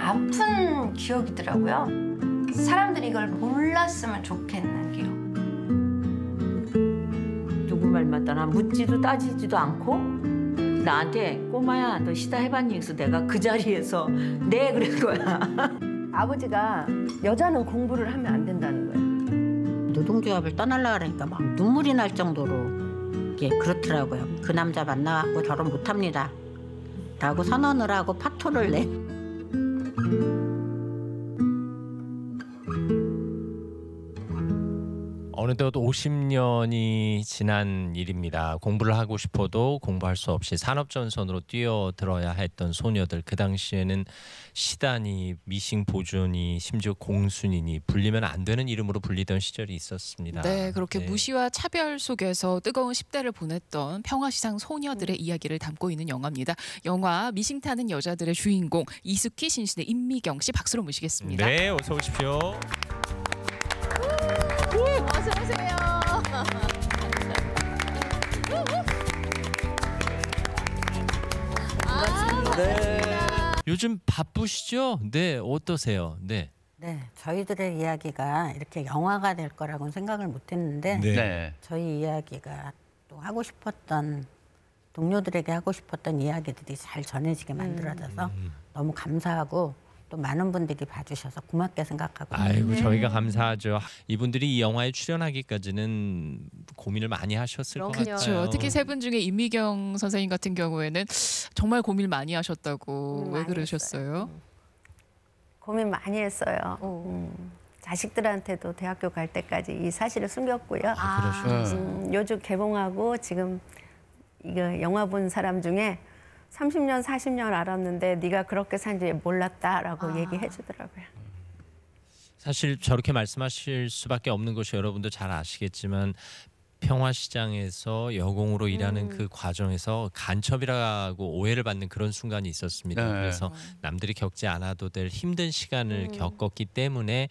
아픈 기억이더라고요. 사람들이 이걸 몰랐으면 좋겠는 기억. 누구 말마다 나 묻지도 따지지도 않고 나한테 꼬마야 너 시다 해봤니? 그래서 내가 그 자리에서 네 그럴 거야. 아버지가 여자는 공부를 하면 안 된다는 거예요. 노동조합을 떠나려고 하니까 막 눈물이 날 정도로 이게 그렇더라고요. 그 남자 만나갖고 결혼 못합니다 라고 선언을 하고 파토를 내. 어느덧 50년이 지난 일입니다. 공부를 하고 싶어도 공부할 수 없이 산업전선으로 뛰어들어야 했던 소녀들. 그 당시에는 시단이, 미싱보존이, 심지어 공순이니 불리면 안 되는 이름으로 불리던 시절이 있었습니다. 네, 그렇게 네. 무시와 차별 속에서 뜨거운 10대를 보냈던 평화시장 소녀들의 이야기를 담고 있는 영화입니다. 영화 미싱 타는 여자들의 주인공 이숙희, 신신의 임미경 씨 박수로 모시겠습니다. 네, 어서 오십시오. 어서 오세요. 네. 요즘 바쁘시죠? 네, 어떠세요? 네. 네, 저희들의 이야기가 이렇게 영화가 될 거라고는 생각을 못했는데 네. 저희 이야기가 또 하고 싶었던 동료들에게 하고 싶었던 이야기들이 잘 전해지게 만들어져서 너무 감사하고 또 많은 분들이 봐주셔서 고맙게 생각하고 아이고 저희가 감사하죠. 이분들이 이 영화에 출연하기까지는 고민을 많이 하셨을 것 같아요. 그렇죠. 특히 세 분 중에 임미경 선생님 같은 경우에는 정말 고민을 많이 하셨다고. 왜 많이 그러셨어요? 고민 많이 했어요. 자식들한테도 대학교 갈 때까지 이 사실을 숨겼고요. 요즘 개봉하고 지금 이거 영화 본 사람 중에 30년, 40년 알았는데 네가 그렇게 산지 몰랐다라고 얘기해 주더라고요. 사실 저렇게 말씀하실 수밖에 없는 것이 여러분도 잘 아시겠지만 평화시장에서 여공으로 일하는 그 과정에서 간첩이라고 오해를 받는 그런 순간이 있었습니다. 네. 그래서 남들이 겪지 않아도 될 힘든 시간을 겪었기 때문에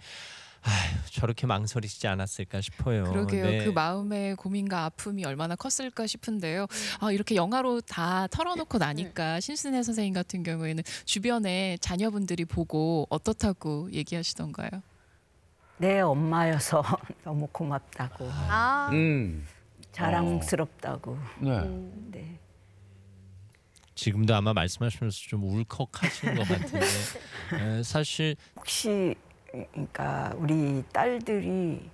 저렇게 망설이시지 않았을까 싶어요. 그러게요. 네. 그 마음의 고민과 아픔이 얼마나 컸을까 싶은데요. 이렇게 영화로 다 털어놓고 나니까 신순애 선생님 같은 경우에는 주변에 자녀분들이 보고 어떻다고 얘기하시던가요? 내 엄마여서 너무 고맙다고. 자랑스럽다고. 네. 네. 지금도 아마 말씀하시면서 좀 울컥하시는 것 같은데 사실 혹시 그러니까 우리 딸들이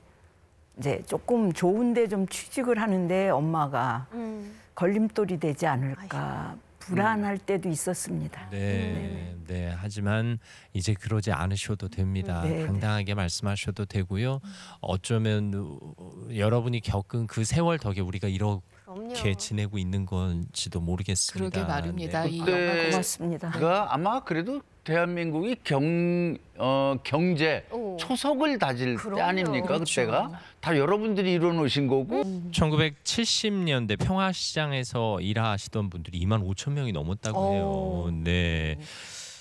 이제 조금 좋은데 좀 취직을 하는데 엄마가 걸림돌이 되지 않을까 불안할 때도 있었습니다. 네. 하지만 이제 그러지 않으셔도 됩니다. 네, 당당하게 말씀하셔도 되고요. 어쩌면 여러분이 겪은 그 세월 덕에 우리가 이렇게 지내고 있는 건지도 모르겠습니다. 그러게 말입니다. 네. 이 그때 영화 고맙습니다. 그가 아마 그래도 대한민국이 경제 초석을 다질 때 아닙니까? 그때가 다 여러분들이 이뤄놓으신 거고 1970년대 평화시장에서 일하시던 분들이 25,000명이 넘었다고 해요. 네.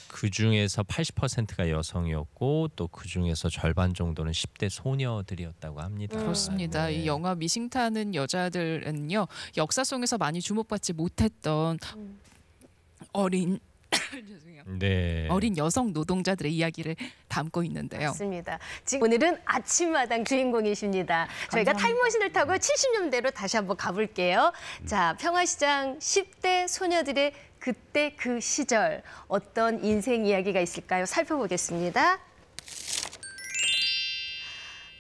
그 중에서 80%가 여성이었고 또 그 중에서 절반 정도는 10대 소녀들이었다고 합니다. 그렇습니다. 네. 이 영화 미싱 타는 여자들은요, 역사 속에서 많이 주목받지 못했던 어린 죄송해요. 네. 어린 여성 노동자들의 이야기를 담고 있는데요. 맞습니다. 지금 오늘은 아침마당 주인공이십니다. 저희가 타임머신을 타고 70년대로 다시 한번 가볼게요. 자, 평화시장 10대 소녀들의 그때 그 시절 어떤 인생 이야기가 있을까요? 살펴보겠습니다.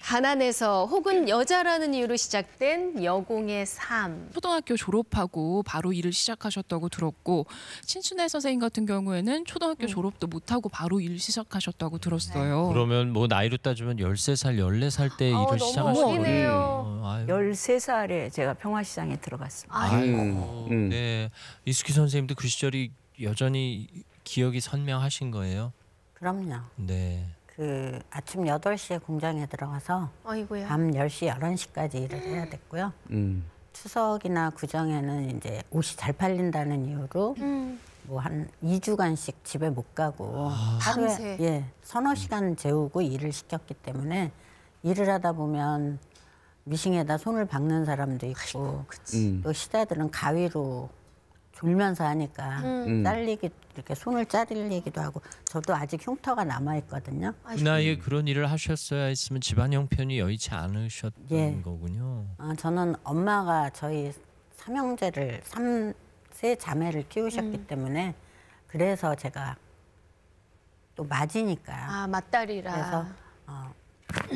가난해서 혹은 여자라는 이유로 시작된 여공의 삶. 초등학교 졸업하고 바로 일을 시작하셨다고 들었고 신순애 선생님 같은 경우에는 초등학교 졸업도 못하고 바로 일 시작하셨다고 들었어요. 그러면 뭐 나이로 따지면 13살, 14살 때 일을 시작하신 거네요. 13살에 제가 평화시장에 들어갔습니다. 네. 이숙희 선생님도 그 시절이 여전히 기억이 선명하신 거예요? 그럼요. 네. 그 아침 8시에 공장에 들어가서 아이고야. 밤 10시, 11시까지 일을 해야 됐고요. 추석이나 구정에는 이제 옷이 잘 팔린다는 이유로 뭐 한 2주간씩 집에 못 가고 밤새. 하루에 서너 시간 재우고 일을 시켰기 때문에 일을 하다 보면 미싱에다 손을 박는 사람도 있고 또 시다들은 가위로 졸면서 하니까 잘리기 이렇게 손을 자르기도 하고 저도 아직 흉터가 남아 있거든요. 그 나이에 그런 일을 하셨어야 했으면 집안 형편이 여의치 않으셨던 예. 거군요. 저는 엄마가 저희 삼형제를 세 자매를 키우셨기 때문에 그래서 제가 또 맞이니까 아, 맞다리라. 그래서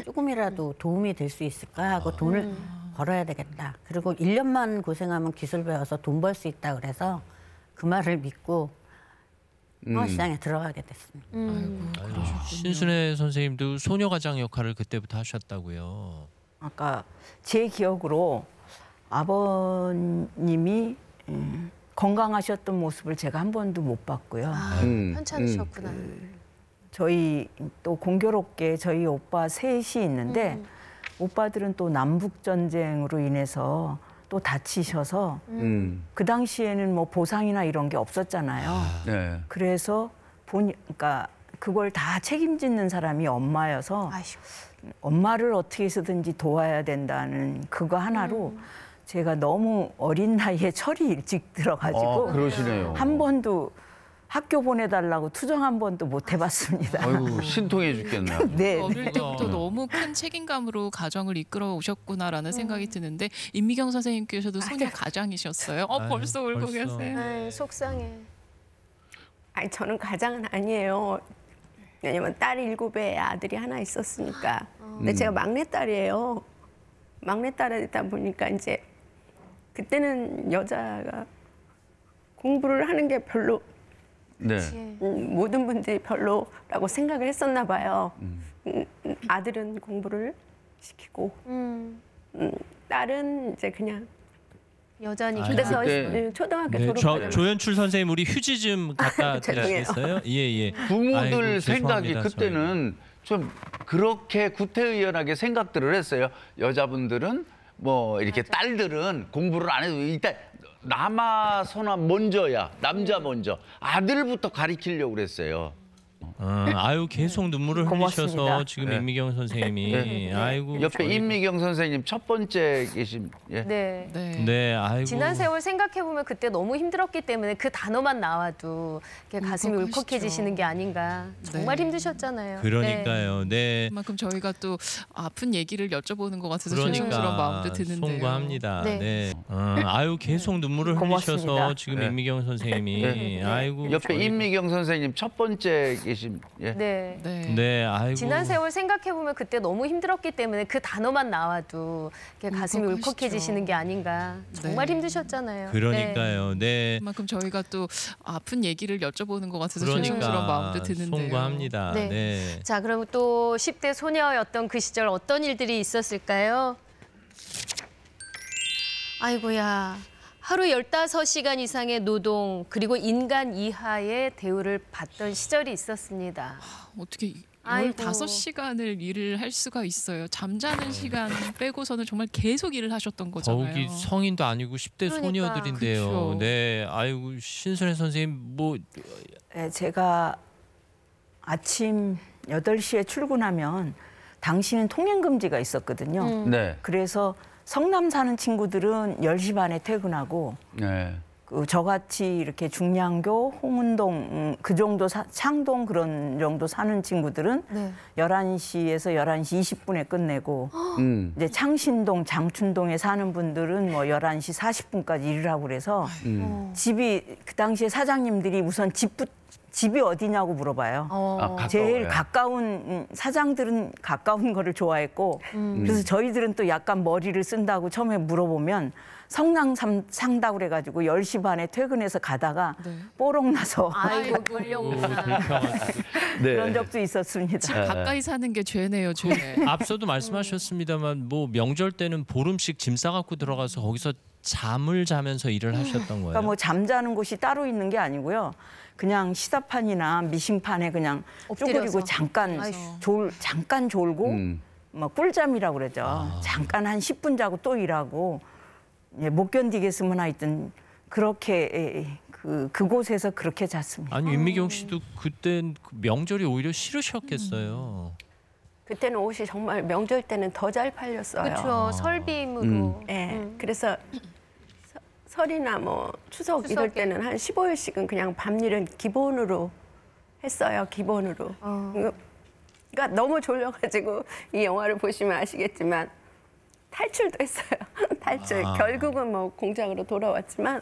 조금이라도 도움이 될 수 있을까 하고 돈을 벌어야 되겠다. 그리고 1년만 고생하면 기술 배워서 돈 벌 수 있다 그래서 그 말을 믿고 시장에 들어가게 됐습니다. 신순애 선생님도 소녀가장 역할을 그때부터 하셨다고요. 아까 제 기억으로 아버님이 건강하셨던 모습을 제가 한 번도 못 봤고요. 편찮으셨구나. 저희 또 공교롭게 저희 오빠 셋이 있는데 오빠들은 또 남북 전쟁으로 인해서 또 다치셔서 그 당시에는 뭐 보상이나 이런 게 없었잖아요. 네. 그래서 그러니까 그걸 다 책임지는 사람이 엄마여서 아이고. 엄마를 어떻게 해서든지 도와야 된다는 그거 하나로 제가 너무 어린 나이에 철이 일찍 들어가지고 그러시네요. 한 번도 학교 보내달라고 투정 한 번도 못 해봤습니다. 아이고 신통해 죽겠네요. 네. 어릴 때부터 너무 큰 책임감으로 가정을 이끌어 오셨구나라는 생각이 드는데 임미경 선생님께서도 소녀 가장이셨어요. 벌써 울고 벌써. 계세요. 아이, 속상해. 아니 저는 가장은 아니에요. 왜냐면 딸이 7에 아들이 하나 있었으니까. 근데 제가 막내딸이에요. 막내딸이다 보니까 이제 그때는 여자가 공부를 하는 게 별로 네. 모든 분들이 별로라고 생각을 했었나 봐요. 아들은 공부를 시키고 딸은 이제 그냥 여전히 그래서 그때- 초등학교 네, 졸업하면 조연출 선생님 우리 휴지 좀 갖다 죄송해요. 드리겠어요? 예. 부모들 아이고, 생각이 죄송합니다, 그때는 좀 그렇게 구태의연하게 생각들을 했어요. 여자분들은 뭐 이렇게 딸들은 공부를 안 해도 일단 남아서나 먼저야. 남자 먼저. 아들부터 가리키려고 그랬어요. 아유 계속 눈물을 고맙습니다. 흘리셔서 지금 네. 임미경 선생님이 네. 아이고 옆에 저희- 임미경 선생님 첫 번째 계신 예. 네. 네. 네, 아이고 지난 세월 생각해 보면 그때 너무 힘들었기 때문에 그 단어만 나와도 이렇게 가슴이 울컥하시죠. 울컥해지시는 게 아닌가. 정말 네. 힘드셨잖아요. 그러니까요. 네. 그만큼 저희가 또 아픈 얘기를 여쭤보는 것 같아서 그러니까 죄송스러운 마음도 드는데요. 송구합니다. 네. 네. 아유 계속 눈물을 흘리셔서 고맙습니다. 지금 네. 임미경 선생님이 네. 아이고 옆에 저희- 임미경 선생님 첫 번째 계신 예. 네. 네. 네, 아이고 지난 세월 생각해 보면 그때 너무 힘들었기 때문에 그 단어만 나와도 이렇게 가슴이 울컥하시죠. 울컥해지시는 게 아닌가. 정말 네. 힘드셨잖아요. 그러니까요. 네. 그만큼 저희가 또 아픈 얘기를 여쭤보는 것 같아서 그러니까 죄송스러운 마음도 드는데요. 송구합니다. 네. 네. 자, 그럼 또 10대 소녀였던 그 시절 어떤 일들이 있었을까요? 아이고야. 하루 15시간 이상의 노동 그리고 인간 이하의 대우를 받던 시절이 있었습니다. 어떻게 아이고. 15시간을 일을 할 수가 있어요. 잠자는 시간 빼고서는 정말 계속 일을 하셨던 거잖아요. 더욱이 성인도 아니고 10대 그러니까. 소녀들인데요. 그쵸. 네. 아이고 신순애 선생님 뭐 네, 제가 아침 8시에 출근하면 당시는 통행 금지가 있었거든요. 네. 그래서 성남 사는 친구들은 10시 반에 퇴근하고 네. 그 저같이 이렇게 중량교, 홍은동 그 정도 창동 그런 정도 사는 친구들은 네. 11시에서 11시 20분에 끝내고 이제 창신동, 장춘동에 사는 분들은 뭐 11시 40분까지 일을 하고 그래서 집이 그 당시에 사장님들이 우선 집이 어디냐고 물어봐요. 가까워요. 제일 가까운 사장들은 가까운 거를 좋아했고 그래서 저희들은 또 약간 머리를 쓴다고 처음에 물어보면 성남 산다고 그래가지고 10시 반에 퇴근해서 가다가 네. 뽀록 나서 아이고, 걸려오구나. 네. 그런 적도 있었습니다. 집 가까이 사는 게 죄네요, 죄. 앞서도 말씀하셨습니다만 뭐 명절 때는 보름씩 짐 싸갖고 들어가서 거기서 잠을 자면서 일을 하셨던 거예요. 그러니까 뭐 잠자는 곳이 따로 있는 게 아니고요. 그냥 시사판이나 미싱판에 그냥 엎드려서. 쭈그리고 잠깐 잠깐 졸고 뭐 꿀잠이라고 그러죠. 잠깐 한 10분 자고 또 일하고 못 견디겠으면 하여튼 그렇게 그곳에서 그렇게 잤습니다. 아니 윤미경 씨도 그땐 명절이 오히려 싫으셨겠어요. 그때는 옷이 정말 명절 때는 더 잘 팔렸어요. 그렇죠. 설빔으로. 네, 그래서 설이나 뭐 추석 이럴 때는 한 15일씩은 그냥 밤일은 기본으로 했어요. 기본으로. 그러니까 너무 졸려가지고 이 영화를 보시면 아시겠지만 탈출도 했어요. 탈출. 결국은 뭐 공장으로 돌아왔지만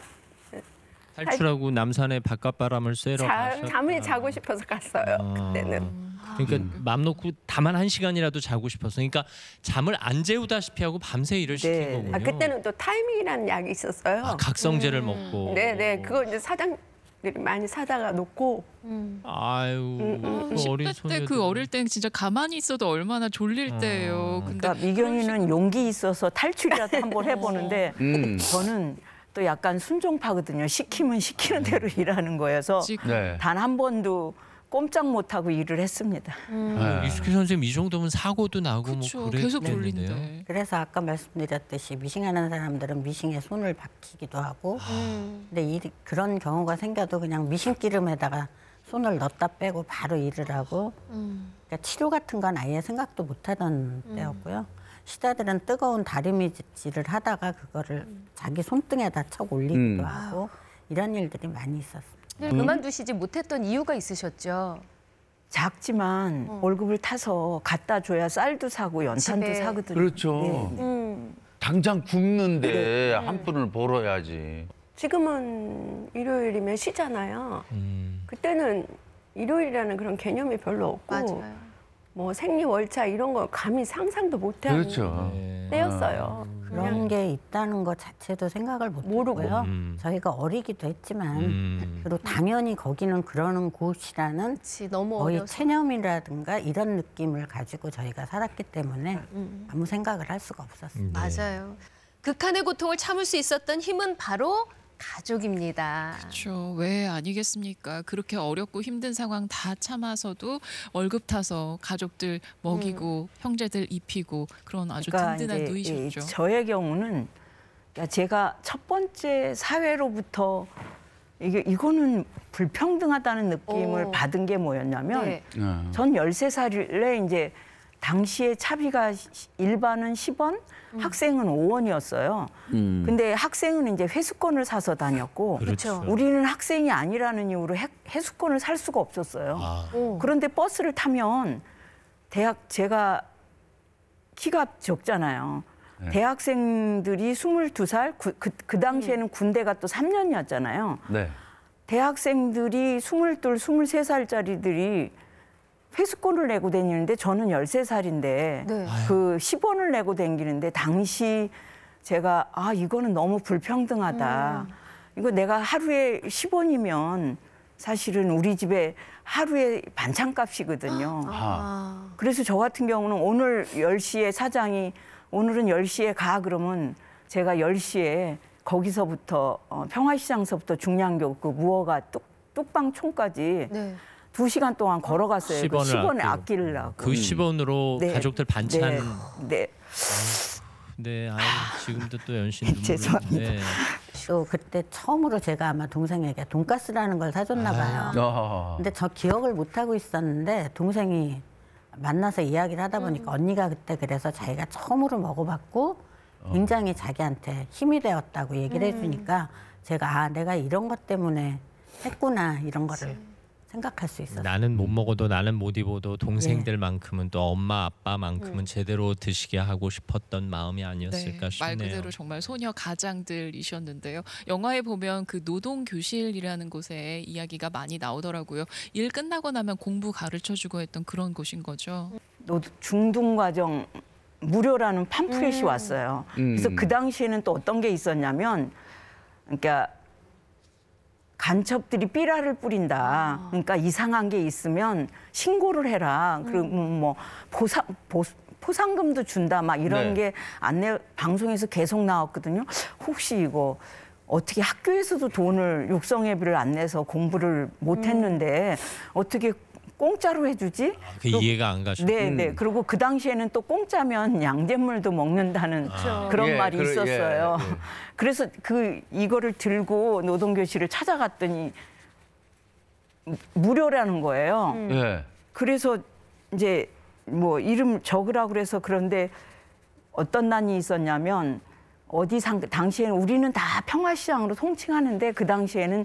탈출하고 남산에 바깥바람을 쐬러 가셨다. 잠을 자고 싶어서 갔어요. 그때는. 그러니까 맘 놓고 다만 1시간이라도 자고 싶어서. 그러니까 잠을 안 재우다시피 하고 밤새 일을 시킨 거군요. 그때는 또 타이밍이라는 약이 있었어요. 각성제를 먹고. 네네. 그거 이제 사장들이 많이 사다가 놓고. 아유. 그 어린 10대 때 소녀들. 그 어릴 땐 진짜 가만히 있어도 얼마나 졸릴 때예요. 근데 그러니까 미경이는 용기 있어서 탈출이라도 한번 해보는데 저는 또 약간 순종파거든요. 시키면 시키는 대로 일하는 거여서 네. 단 한 번도 꼼짝 못하고 일을 했습니다. 이숙희 선생님 이 정도면 사고도 나고 그쵸, 뭐 계속 그랬겠는데요. 졸린데. 그래서 아까 말씀드렸듯이 미싱하는 사람들은 미싱에 손을 박히기도 하고 근데 그런 경우가 생겨도 그냥 미싱기름에다가 손을 넣었다 빼고 바로 일을 하고 그러니까 치료 같은 건 아예 생각도 못하던 때였고요. 시다들은 뜨거운 다리미질을 하다가 그거를 자기 손등에다 쳐 올리기도 하고 이런 일들이 많이 있었습니다. 그만두시지 못했던 이유가 있으셨죠? 작지만 월급을 타서 갖다 줘야 쌀도 사고 연탄도 집에. 사거든요. 그렇죠. 당장 굶는데 한 푼을 벌어야지. 지금은 일요일이면 쉬잖아요. 그때는 일요일이라는 그런 개념이 별로 없고 맞아요. 뭐 생리 월차 이런 거 감히 상상도 못하는 그렇죠. 때였어요. 그런 게 있다는 것 자체도 생각을 모르고. 못했고요. 저희가 어리기도 했지만 그리고 당연히 거기는 그러는 곳이라는 그치, 너무 거의 어려서. 체념이라든가 이런 느낌을 가지고 저희가 살았기 때문에 아무 생각을 할 수가 없었어요. 맞아요. 극한의 고통을 참을 수 있었던 힘은 바로 가족입니다. 그렇죠. 왜 아니겠습니까? 그렇게 어렵고 힘든 상황 다 참아서도 월급 타서 가족들 먹이고 형제들 입히고 그런 아주 든든한 이제 누이셨죠. 저의 경우는 그러니까 제가 첫 번째 사회로부터 이거는 불평등하다는 느낌을 받은 게 뭐였냐면 네. 전 13살에 이제 당시에 차비가 일반은 10원, 학생은 5원이었어요. 근데 학생은 이제 회수권을 사서 다녔고 그렇죠. 우리는 학생이 아니라는 이유로 회수권을 살 수가 없었어요. 그런데 버스를 타면 제가 키가 적잖아요. 대학생들이 22살, 그 당시에는 군대가 또 3년이었잖아요. 네. 대학생들이 22, 23살짜리들이 회수권을 내고 다니는데 저는 13살인데 네. 그 10원을 내고 다니는데 당시 제가 이거는 너무 불평등하다. 이거 내가 하루에 10원이면 사실은 우리 집에 하루에 반찬값이거든요. 그래서 저 같은 경우는 오늘 10시에 사장이 오늘은 10시에 가 그러면 제가 10시에 거기서부터 평화시장서부터 중량교 그 무허가 뚝방촌까지 네. 2시간 동안 걸어갔어요. 그 10원을 아끼려고. 그 10원으로 네. 가족들 반찬. 네. 네, 지금도 또 연신 눈물이. 죄송합니다. 네. 또 그때 처음으로 제가 아마 동생에게 돈가스라는 걸 사줬나 봐요. 근데 저 기억을 못 하고 있었는데 동생이 만나서 이야기를 하다 보니까 언니가 그때 그래서 자기가 처음으로 먹어봤고 굉장히 자기한테 힘이 되었다고 얘기를 해주니까 제가 내가 이런 것 때문에 했구나 이런 거를 생각할 수 있었어요. 나는 못 먹어도 나는 못 입어도 동생들만큼은 또 엄마 아빠만큼은 제대로 드시게 하고 싶었던 마음이 아니었을까 싶네요. 말 그대로 정말 소녀 가장들이셨는데요. 영화에 보면 그 노동 교실이라는 곳에 이야기가 많이 나오더라고요. 일 끝나고 나면 공부 가르쳐주고 했던 그런 곳인 거죠. 중등과정 무료라는 팜플렛이 왔어요. 그래서 그 당시에는 또 어떤 게 있었냐면 그러니까 간첩들이 삐라를 뿌린다. 그러니까 이상한 게 있으면 신고를 해라. 그리고 뭐 포상금도 준다. 막 이런 게 안내 방송에서 계속 나왔거든요. 혹시 이거 어떻게 학교에서도 돈을 육성회비를 안 내서 공부를 못 했는데 어떻게 공짜로 해주지? 그 이해가 안 가죠. 네. 그리고 그 당시에는 또 공짜면 양잿물도 먹는다는 그런 말이 있었어요. 그래서 이거를 들고 노동교실을 찾아갔더니 무료라는 거예요. 그래서 이제 뭐 이름 적으라고 그래서 그런데 어떤 난이 있었냐면 당시에는 우리는 다 평화시장으로 통칭하는데 그 당시에는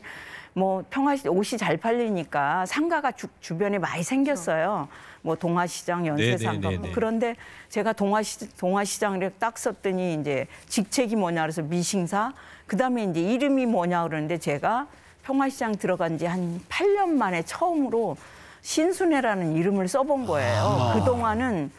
뭐 평화시장 옷이 잘 팔리니까 상가가 주변에 많이 생겼어요. 뭐 동화시장, 연세상가. 네네네네. 그런데 제가 동화시장을 딱 썼더니 이제 직책이 뭐냐 그래서 미싱사. 그다음에 이제 이름이 뭐냐 그러는데 제가 평화시장 들어간 지 한 8년 만에 처음으로 신순애라는 이름을 써본 거예요. 그동안은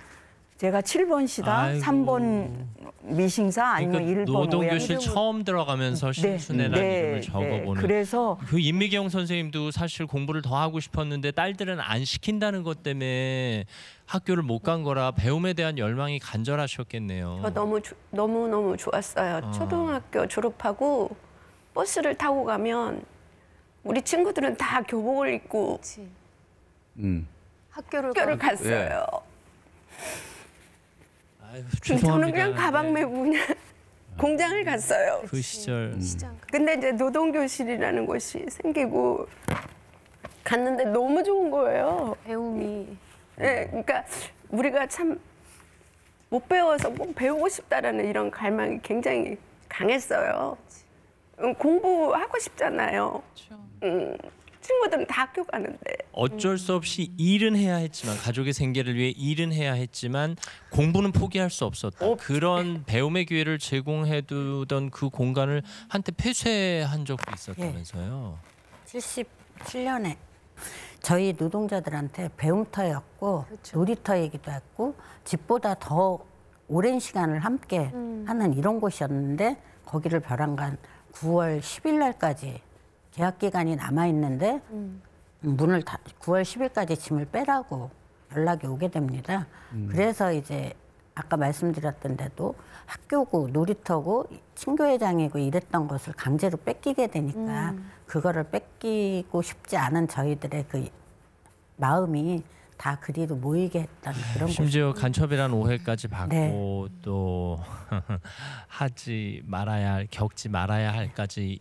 제가 7번 시다, 아이고. 3번 미싱사 아니면 그러니까 1번 노동교실 처음 들어가면서 신순애라는 이름을 적어보는. 그래서 그 임미경 선생님도 사실 공부를 더 하고 싶었는데 딸들은 안 시킨다는 것 때문에 학교를 못 간 거라 배움에 대한 열망이 간절하셨겠네요. 저 너무 좋았어요. 초등학교 졸업하고 버스를 타고 가면 우리 친구들은 다 교복을 입고 학교를 갔어요. 아유, 저는 죄송합니다. 그냥 가방 메고 그냥 공장을 갔어요. 그 시절. 근데 이제 노동교실이라는 곳이 생기고 갔는데 너무 좋은 거예요. 배움이 네, 그러니까 우리가 참 못 배워서 꼭 배우고 싶다라는 이런 갈망이 굉장히 강했어요. 공부하고 싶잖아요. 친구들은 다 학교 가는데. 어쩔 수 없이 일은 해야 했지만 가족의 생계를 위해 일은 해야 했지만 공부는 포기할 수 없었다. 그런 배움의 기회를 제공해 두던 그 공간을 한때 폐쇄한 적도 있었다면서요. 77년에 저희 노동자들한테 배움터였고 놀이터이기도 했고 집보다 더 오랜 시간을 함께 하는 이런 곳이었는데 거기를 벼랑간 9월 10일 날까지 계약 기간이 남아 있는데 문을 9월 10일까지 짐을 빼라고 연락이 오게 됩니다. 그래서 이제 아까 말씀드렸던 데도 학교고 놀이터고 친교회장이고 이랬던 것을 강제로 뺏기게 되니까 그거를 뺏기고 싶지 않은 저희들의 그 마음이 다 그리로 모이게 했던 그런 심지어 간첩이라는 오해까지 받고 네. 또 하지 말아야 할, 겪지 말아야 할까지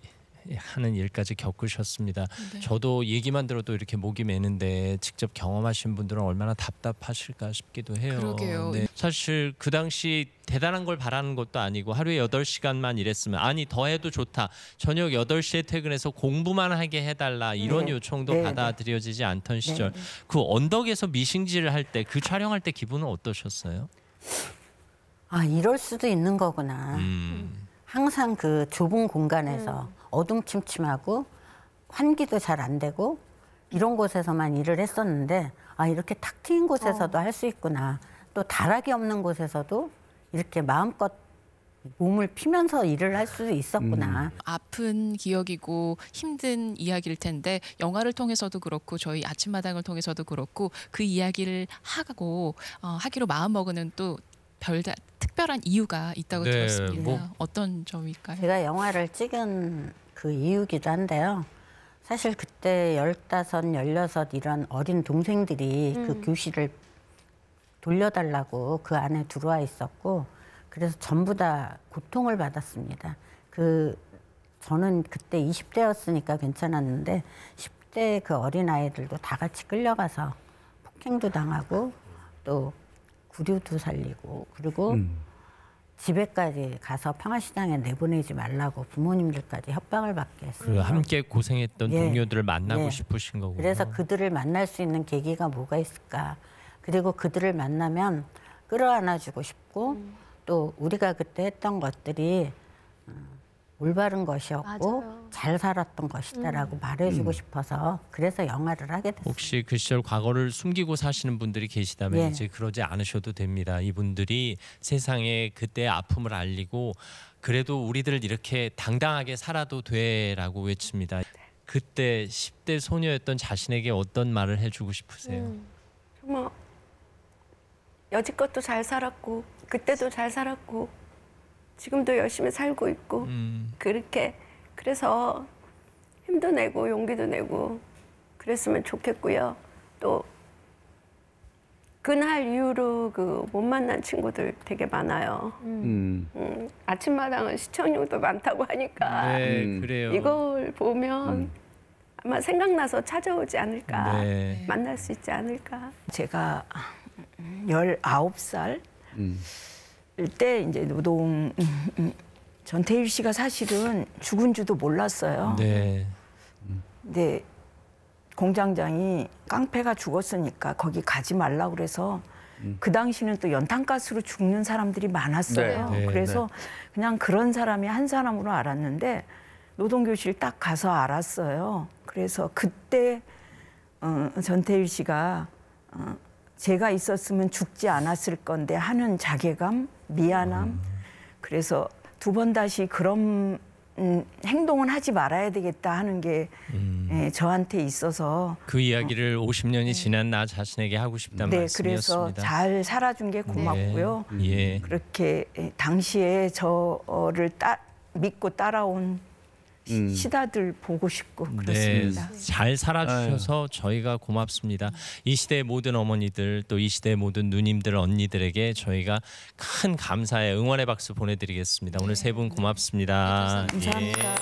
하는 일까지 겪으셨습니다. 네. 저도 얘기만 들어도 이렇게 목이 메는데 직접 경험하신 분들은 얼마나 답답하실까 싶기도 해요. 그러게요. 네. 사실 그 당시 대단한 걸 바라는 것도 아니고 하루에 8시간만 일했으면 아니 더 해도 좋다. 저녁 8시에 퇴근해서 공부만 하게 해달라. 이런 네. 요청도 네, 받아들여지지 않던 시절. 그 언덕에서 미싱질을 할 때 그 촬영할 때 기분은 어떠셨어요? 아 이럴 수도 있는 거구나. 항상 그 좁은 공간에서 어둠침침하고 환기도 잘 안 되고 이런 곳에서만 일을 했었는데 아 이렇게 탁 트인 곳에서도 할 수 있구나. 또 다락이 없는 곳에서도 이렇게 마음껏 몸을 피면서 일을 할 수도 있었구나. 아픈 기억이고 힘든 이야기일 텐데 영화를 통해서도 그렇고 저희 아침마당을 통해서도 그렇고 그 이야기를 하고 하기로 마음먹는 또 특별한 이유가 있다고 네, 들었습니다. 뭐. 어떤 점일까요? 제가 영화를 찍은 그 이유기도 한데요. 사실 그때 15, 16 이런 어린 동생들이 그 교실을 돌려달라고 그 안에 들어와 있었고 그래서 전부 다 고통을 받았습니다. 저는 그때 20대였으니까 괜찮았는데 10대 그 어린아이들도 다 같이 끌려가서 폭행도 당하고 또 구류도 살리고 그리고 집에까지 가서 평화시장에 내보내지 말라고 부모님들까지 협박을 받게 했어요. 그 함께 고생했던 예. 동료들을 만나고 예. 싶으신 거군요. 그래서 그들을 만날 수 있는 계기가 뭐가 있을까. 그리고 그들을 만나면 끌어안아주고 싶고 또 우리가 그때 했던 것들이 올바른 것이었고 맞아요. 잘 살았던 것이다라고 말해주고 싶어서 그래서 영화를 하게 됐어요. 혹시 그 시절 과거를 숨기고 사시는 분들이 계시다면 예. 이제 그러지 않으셔도 됩니다. 이분들이 세상에 그때의 아픔을 알리고 그래도 우리들 이렇게 당당하게 살아도 돼라고 외칩니다. 그때 10대 소녀였던 자신에게 어떤 말을 해주고 싶으세요? 정말 여지껏도 잘 살았고 그때도 잘 살았고 지금도 열심히 살고 있고 그렇게 그래서 힘도 내고 용기도 내고 그랬으면 좋겠고요. 또 그날 이후로 그 못 만난 친구들 되게 많아요. 아침마당은 시청률도 많다고 하니까 네, 그래요. 이걸 보면 아마 생각나서 찾아오지 않을까. 네. 만날 수 있지 않을까. 제가 19살 때 이제 전태일 씨가 사실은 죽은 줄도 몰랐어요. 네. 근데 공장장이 깡패가 죽었으니까 거기 가지 말라고 그래서 그 당시는 또 연탄가스로 죽는 사람들이 많았어요. 네. 네. 그래서 그냥 그런 사람이 한 사람으로 알았는데 노동교실 딱 가서 알았어요. 그래서 그때 전태일 씨가 제가 있었으면 죽지 않았을 건데 하는 자괴감, 미안함. 그래서 두 번 다시 그런 행동은 하지 말아야 되겠다 하는 게 저한테 있어서 그 이야기를 50년이 지난 나 자신에게 하고 싶다는 네, 말씀이었습니다. 그래서 잘 살아준 게 고맙고요. 예. 그렇게 당시에 저를 믿고 따라온 시다들 보고 싶고 그렇습니다. 네, 잘 살아주셔서 저희가 고맙습니다. 이 시대의 모든 어머니들 또 이 시대의 모든 누님들 언니들에게 저희가 큰 감사의 응원의 박수 보내드리겠습니다. 오늘 세 분 고맙습니다. 감사합니다. 예.